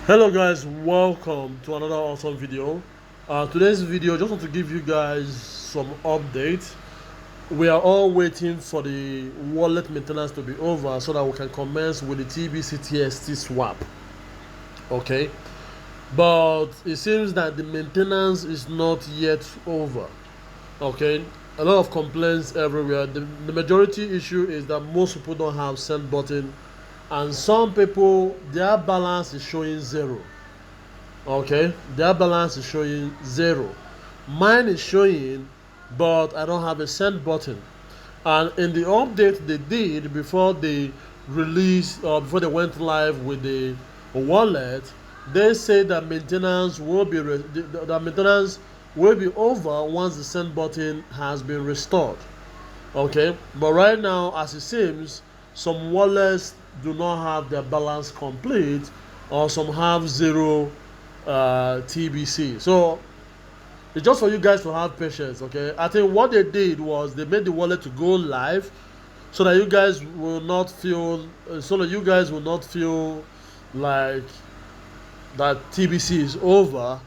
Hello guys, welcome to another awesome video. Today's video, just want to give you guys some updates. We are all waiting for the wallet maintenance to be over so that we can commence with the TBC009 swap. Okay, but it seems that the maintenance is not yet over. Okay, a lot of complaints everywhere. The majority issue is that most people don't have send button, and some people their balance is showing zero. Okay, their balance is showing zero. Mine is showing, but I don't have a send button. And in the update they did before they released or before they went live with the wallet, they say that maintenance will be the maintenance will be over once the send button has been restored. Okay, but right now, as it seems, some wallets do not have their balance complete, or some have zero TBC. So it's just for you guys to have patience. Okay, I think what they did was they made the wallet to go live, so that you guys will not feel, like that TBC is over,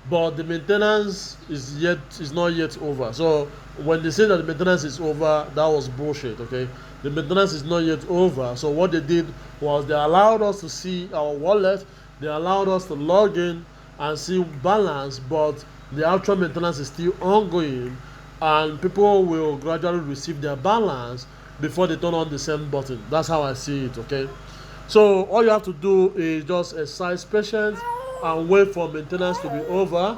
but the maintenance is not yet over. So when they say that the maintenance is over, that was bullshit. Okay, the maintenance is not yet over. So what they did was they allowed us to see our wallet, they allowed us to log in and see balance, but the actual maintenance is still ongoing, and people will gradually receive their balance before they turn on the send button. That's how I see it. Okay, so all you have to do is just exercise patience and wait for maintenance to be over.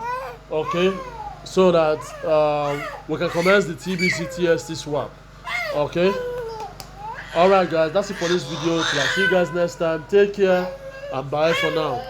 Okay, so that we can commence the TBC009 swap. Okay, all right guys, that's it for this video. Till I see you guys next time, take care and bye for now.